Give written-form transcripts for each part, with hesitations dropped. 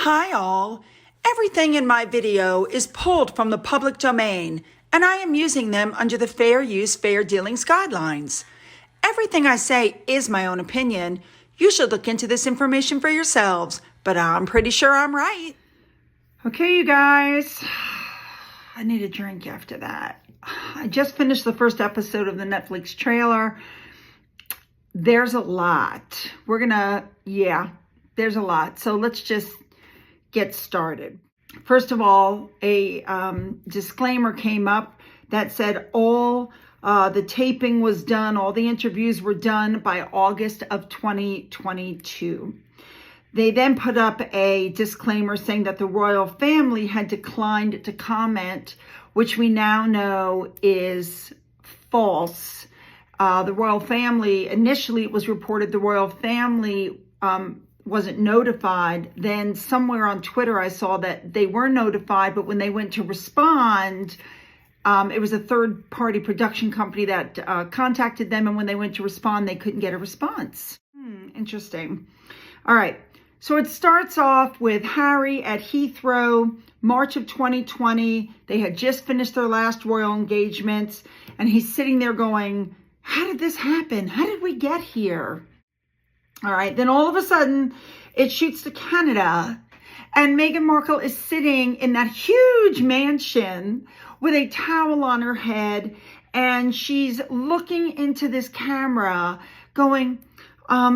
Hi all. Everything in my video is pulled from the public domain, and I am using them under the Fair Use, Fair Dealings guidelines. Everything I say is my own opinion. You should look into this information for yourselves, but I'm pretty sure I'm right. Okay, you guys. I need a drink after that. I just finished the first episode of the Netflix trailer. There's a lot. There's a lot. So let's just get started. First of all, a disclaimer came up that said all the taping was done, all the interviews were done by August of 2022. They then put up a disclaimer saying that the royal family had declined to comment, which we now know is false. The royal family, initially it was reported the royal family wasn't notified. Then somewhere on Twitter I saw that they were notified, but when they went to respond, it was a third-party production company that contacted them, and when they went to respond, they couldn't get a response. Interesting. All right. So it starts off with Harry at Heathrow, March of 2020. They had just finished their last royal engagements, and he's sitting there going, how did this happen? How did we get here? All right. Then all of a sudden, it shoots to Canada, and Meghan Markle is sitting in that huge mansion with a towel on her head, and she's looking into this camera going, I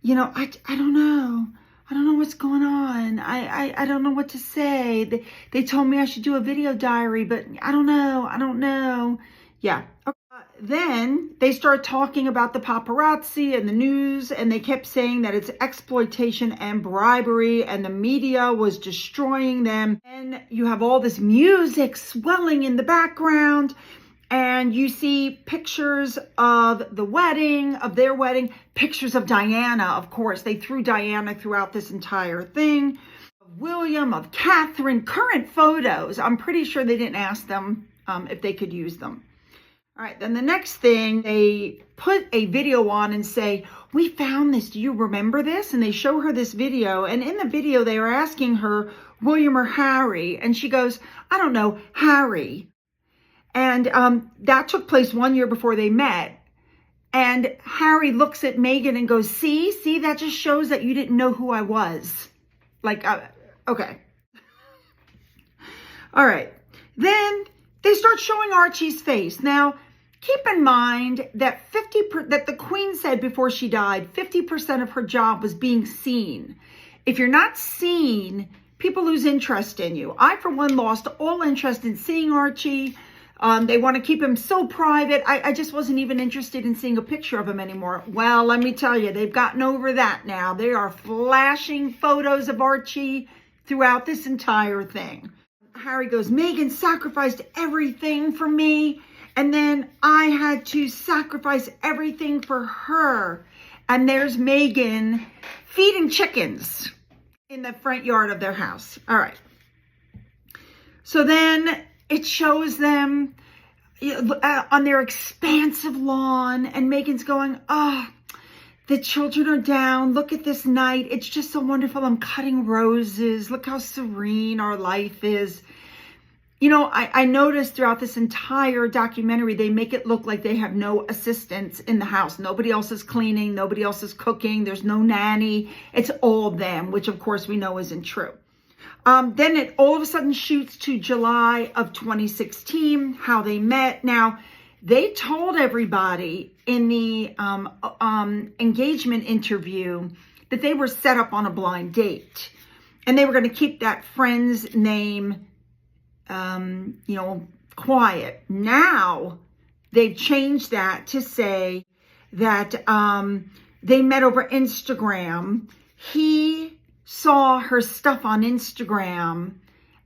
don't know. I don't know what's going on. I don't know what to say. They told me I should do a video diary, but I don't know. Yeah. Okay. Then they start talking about the paparazzi and the news, and they kept saying that it's exploitation and bribery, and the media was destroying them. And you have all this music swelling in the background, and you see pictures of the wedding, of their wedding, pictures of Diana, of course. They threw Diana throughout this entire thing. Of William, of Catherine, current photos. I'm pretty sure they didn't ask them if they could use them. All right, then the next thing, they put a video on and say, we found this. Do you remember this? And they show her this video. And in the video, they are asking her, William or Harry? And she goes, I don't know, Harry. And that took place 1 year before they met. And Harry looks at Meghan and goes, see, that just shows that you didn't know who I was. Like, okay. All right. Then they start showing Archie's face. Now, keep in mind that that the Queen said before she died, 50% of her job was being seen. If you're not seen, people lose interest in you. I, for one, lost all interest in seeing Archie. They want to keep him so private. I just wasn't even interested in seeing a picture of him anymore. Well, let me tell you, they've gotten over that now. They are flashing photos of Archie throughout this entire thing. Harry goes, Meghan sacrificed everything for me, and then I had to sacrifice everything for her. And there's Meghan feeding chickens in the front yard of their house. All right. So then it shows them on their expansive lawn, and Meghan's going, the children are down. Look at this night. It's just so wonderful. I'm cutting roses. Look how serene our life is. I noticed throughout this entire documentary, they make it look like they have no assistants in the house. Nobody else is cleaning. Nobody else is cooking. There's no nanny. It's all them, which of course we know isn't true. Then it all of a sudden shoots to July of 2016, how they met. Now, they told everybody in the engagement interview that they were set up on a blind date, and they were going to keep that friend's name, quiet. Now, they've changed that to say that they met over Instagram. He saw her stuff on Instagram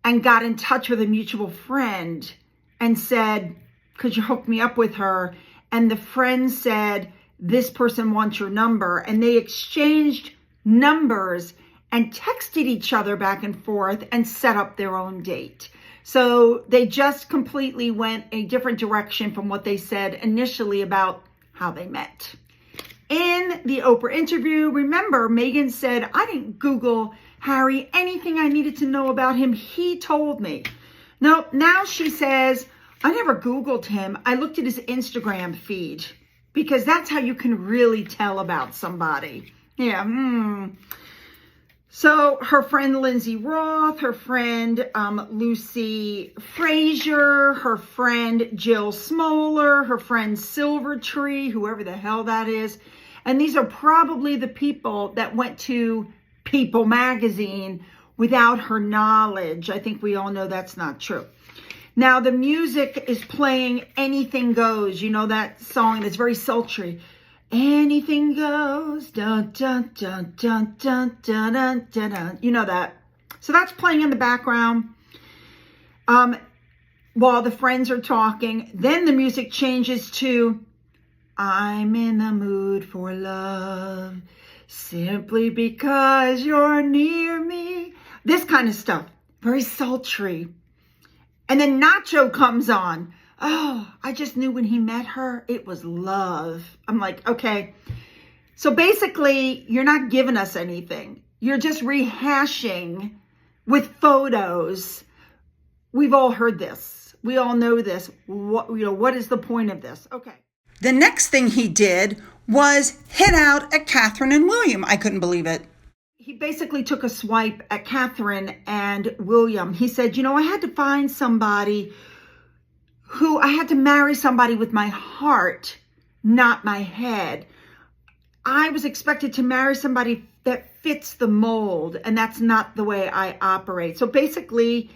and got in touch with a mutual friend and said, could you hook me up with her? And the friend said, this person wants your number. And they exchanged numbers and texted each other back and forth and set up their own date. So they just completely went a different direction from what they said initially about how they met. In the Oprah interview, remember, Meghan said, I didn't Google Harry. Anything I needed to know about him, he told me. No, now she says, I never Googled him. I looked at his Instagram feed because that's how you can really tell about somebody. Yeah. So her friend Lindsay Roth, her friend Lucy Frazier, her friend Jill Smoller, her friend Silvertree, whoever the hell that is. And these are probably the people that went to People magazine without her knowledge. I think we all know that's not true. Now the music is playing Anything Goes. You know that song that's very sultry. Anything goes, dun, dun, dun, dun, dun, dun, dun, dun, dun. You know that. So that's playing in the background while the friends are talking. Then the music changes to I'm in the mood for love, simply because you're near me. This kind of stuff. Very sultry. And then Nacho comes on. Oh, I just knew when he met her, it was love. I'm like, okay. So basically, you're not giving us anything. You're just rehashing with photos. We've all heard this. We all know this. What is the point of this? Okay. The next thing he did was hit out at Catherine and William. I couldn't believe it. He basically took a swipe at Catherine and William. He said, I had to find somebody I had to marry somebody with my heart, not my head. I was expected to marry somebody that fits the mold, and that's not the way I operate. So basically,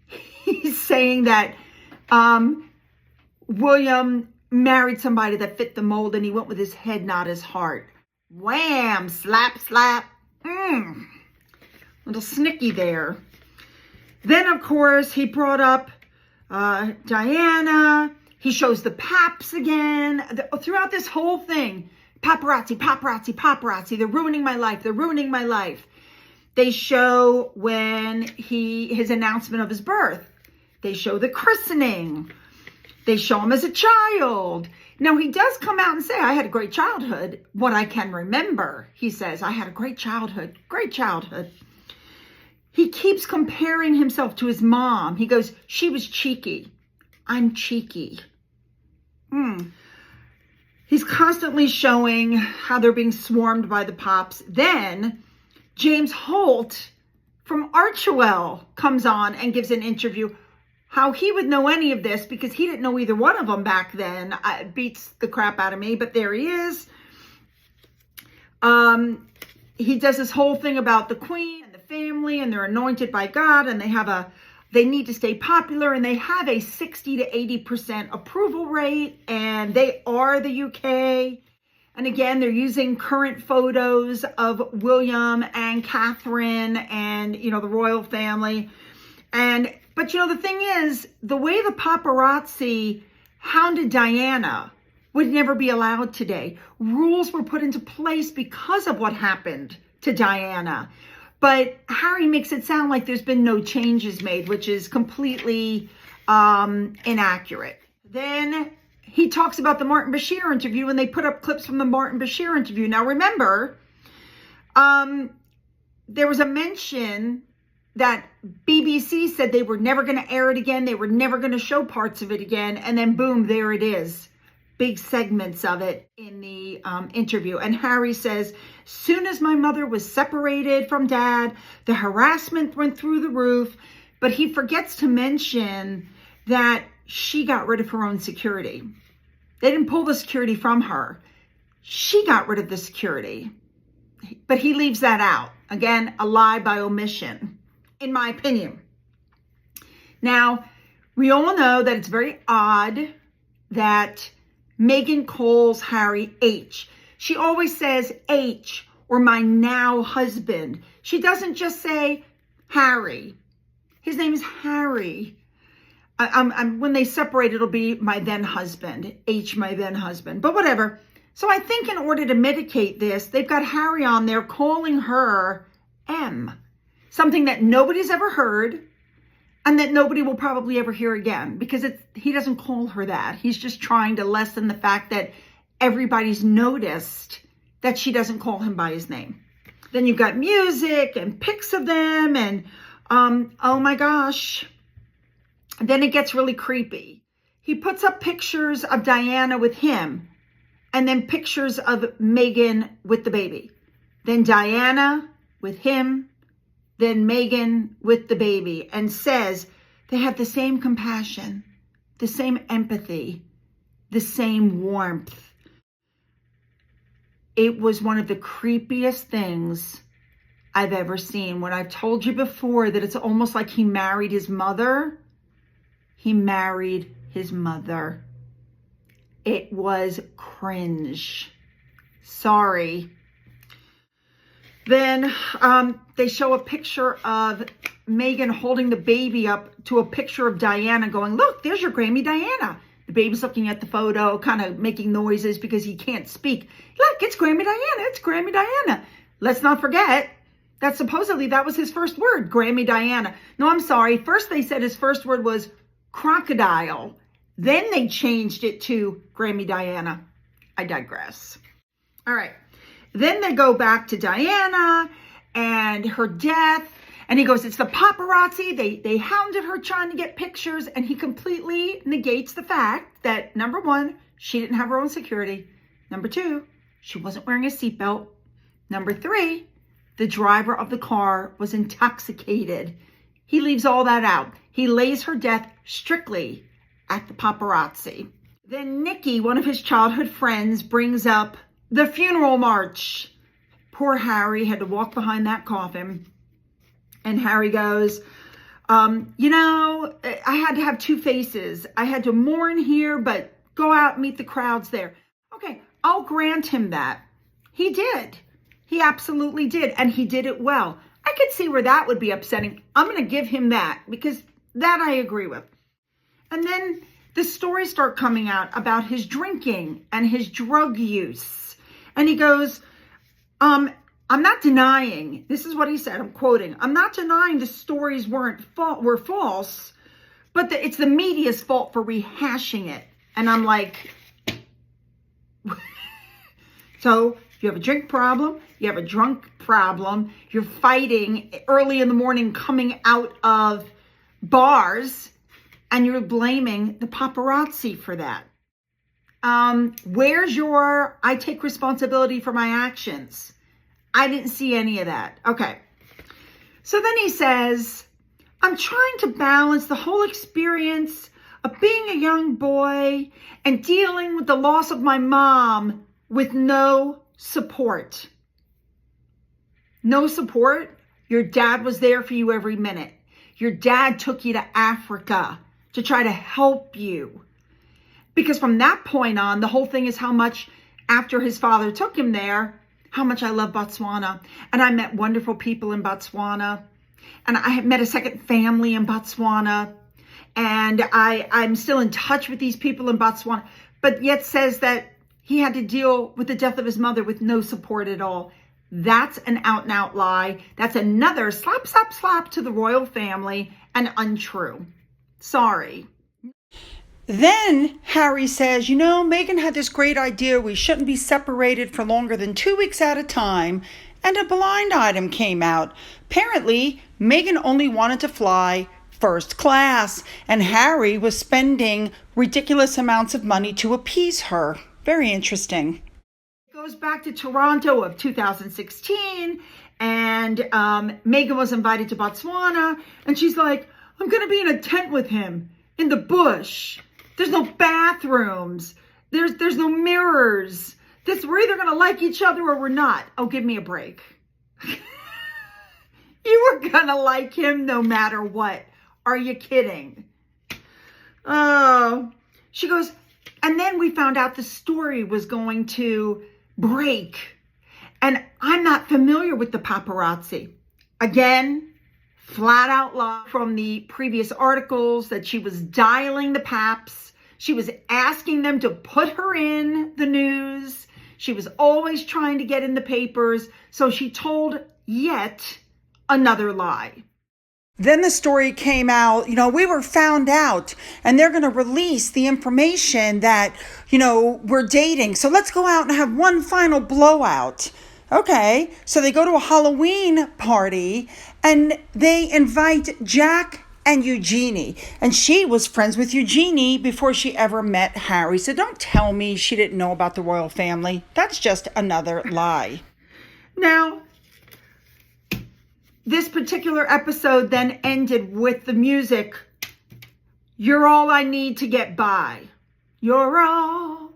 he's saying that William married somebody that fit the mold, and he went with his head, not his heart. Wham! Slap, slap. Little snicky there. Then, of course, he brought up Diana. He shows the Paps again. Throughout this whole thing, paparazzi, paparazzi, paparazzi. They're ruining my life. They're ruining my life. They show when his announcement of his birth. They show the christening. They show him as a child. Now, he does come out and say, I had a great childhood. What I can remember, he says, I had a great childhood. Great childhood. He keeps comparing himself to his mom. He goes, she was cheeky. I'm cheeky. He's constantly showing how they're being swarmed by the Pops. Then James Holt from Archewell comes on and gives an interview. How he would know any of this because he didn't know either one of them back then. It beats the crap out of me, but there he is. He does this whole thing about the Queen and the family, and they're anointed by God, and they need to stay popular, and they have a 60 to 80% approval rate, and they are the UK. And again, they're using current photos of William and Catherine and, the royal family. But the thing is, the way the paparazzi hounded Diana would never be allowed today. Rules were put into place because of what happened to Diana. But Harry makes it sound like there's been no changes made, which is completely inaccurate. Then he talks about the Martin Bashir interview, and they put up clips from the Martin Bashir interview. Now, remember, there was a mention that BBC said they were never going to air it again. They were never going to show parts of it again. And then boom, there it is. Big segments of it in the interview. And Harry says, soon as my mother was separated from Dad, the harassment went through the roof. But he forgets to mention that she got rid of her own security. They didn't pull the security from her. She got rid of the security. But he leaves that out. Again, a lie by omission, in my opinion. Now, we all know that it's very odd that Meghan calls Harry H. She always says H, or my now husband. She doesn't just say Harry. His name is Harry. When they separate, it'll be my then husband. H, my then husband. But whatever. So I think in order to mitigate this, they've got Harry on there calling her M. Something that nobody's ever heard and that nobody will probably ever hear again, because he doesn't call her that. He's just trying to lessen the fact that everybody's noticed that she doesn't call him by his name. Then you've got music and pics of them, and oh my gosh. Then it gets really creepy. He puts up pictures of Diana with him, and then pictures of Meghan with the baby. Then Diana with him, then Meghan with the baby, and says they have the same compassion, the same empathy, the same warmth. It was one of the creepiest things I've ever seen. When I've told you before that it's almost like he married his mother, he married his mother. It was cringe. Sorry. Then they show a picture of Meghan holding the baby up to a picture of Diana going, look, there's your Grammy Diana. The baby's looking at the photo, kind of making noises because he can't speak. Look, it's Grammy Diana. It's Grammy Diana. Let's not forget that supposedly that was his first word, Grammy Diana. No, I'm sorry. First they said his first word was crocodile. Then they changed it to Grammy Diana. I digress. All right. Then they go back to Diana and her death. And he goes, it's the paparazzi. They hounded her trying to get pictures. And he completely negates the fact that, number one, she didn't have her own security. Number two, she wasn't wearing a seatbelt. Number three, the driver of the car was intoxicated. He leaves all that out. He lays her death strictly at the paparazzi. Then Nikki, one of his childhood friends, brings up the funeral march. Poor Harry had to walk behind that coffin. And Harry goes, you know, I had to have two faces. I had to mourn here, but go out and meet the crowds there. Okay, I'll grant him that. He did. He absolutely did. And he did it well. I could see where that would be upsetting. I'm going to give him that because that I agree with. And then the stories start coming out about his drinking and his drug use. And he goes, I'm not denying, this is what he said, I'm quoting, I'm not denying the stories were false, but it's the media's fault for rehashing it. And I'm like, so if you have a drink problem, you have a drunk problem, you're fighting early in the morning coming out of bars, and you're blaming the paparazzi for that. Where's your, I take responsibility for my actions? I didn't see any of that. Okay. So then he says, I'm trying to balance the whole experience of being a young boy and dealing with the loss of my mom with no support. No support? Your dad was there for you every minute. Your dad took you to Africa to try to help you. Because from that point on, the whole thing is how much, after his father took him there, how much I love Botswana. And I met wonderful people in Botswana. And I have met a second family in Botswana. And I'm still in touch with these people in Botswana. But yet says that he had to deal with the death of his mother with no support at all. That's an out and out lie. That's another slap, slap, slap to the royal family and untrue. Sorry. Then Harry says, you know, Meghan had this great idea. We shouldn't be separated for longer than 2 weeks at a time. And a blind item came out. Apparently, Meghan only wanted to fly first class. And Harry was spending ridiculous amounts of money to appease her. Very interesting. It goes back to Toronto of 2016. And Meghan was invited to Botswana. And she's like, I'm going to be in a tent with him in the bush. There's no bathrooms. There's no mirrors. We're either going to like each other or we're not. Oh, give me a break. You were going to like him no matter what. Are you kidding? Oh, she goes, and then we found out the story was going to break. And I'm not familiar with the paparazzi. Again, flat out lie from the previous articles that she was dialing the paps. She was asking them to put her in the news. She was always trying to get in the papers. So she told yet another lie. Then the story came out, you know, we were found out and they're going to release the information that, you know, we're dating. So let's go out and have one final blowout. Okay, so they go to a Halloween party and they invite Jack and Eugenie. And she was friends with Eugenie before she ever met Harry. So don't tell me she didn't know about the royal family. That's just another lie. Now, this particular episode then ended with the music, "You're all I need to get by. You're all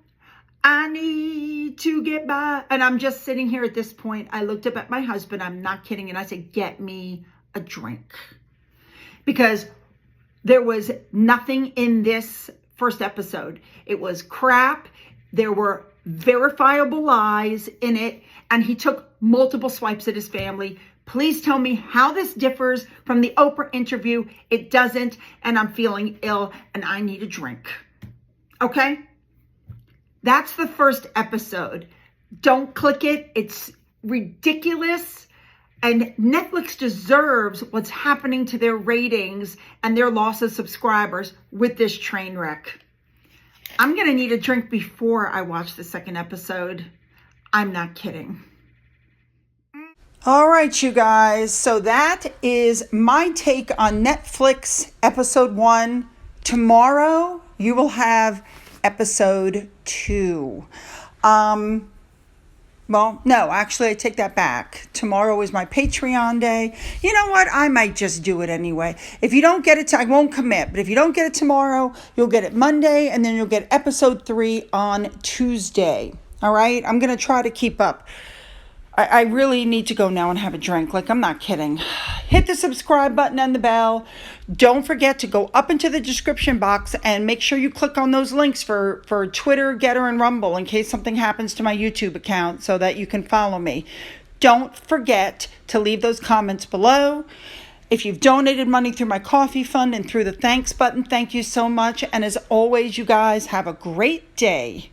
I need to get by." And I'm just sitting here at this point. I looked up at my husband. I'm not kidding. And I said, "Get me a drink." Because there was nothing in this first episode. It was crap. There were verifiable lies in it. And he took multiple swipes at his family. Please tell me how this differs from the Oprah interview. It doesn't. And I'm feeling ill and I need a drink. Okay? That's the first episode. Don't click it. It's ridiculous. And Netflix deserves what's happening to their ratings and their loss of subscribers with this train wreck. I'm going to need a drink before I watch the second episode. I'm not kidding. All right, you guys. So that is my take on Netflix episode 1. Tomorrow, you will have episode 2. Well, no, actually, I take that back. Tomorrow is my Patreon day. You know what? I might just do it anyway. If you don't get it, I won't commit. But if you don't get it tomorrow, you'll get it Monday, and then you'll get episode 3 on Tuesday. All right? I'm going to try to keep up. I really need to go now and have a drink. Like, I'm not kidding. Hit the subscribe button and the bell. Don't forget to go up into the description box and make sure you click on those links for Twitter, Getter, and Rumble in case something happens to my YouTube account so that you can follow me. Don't forget to leave those comments below. If you've donated money through my coffee fund and through the thanks button, thank you so much. And as always, you guys have a great day.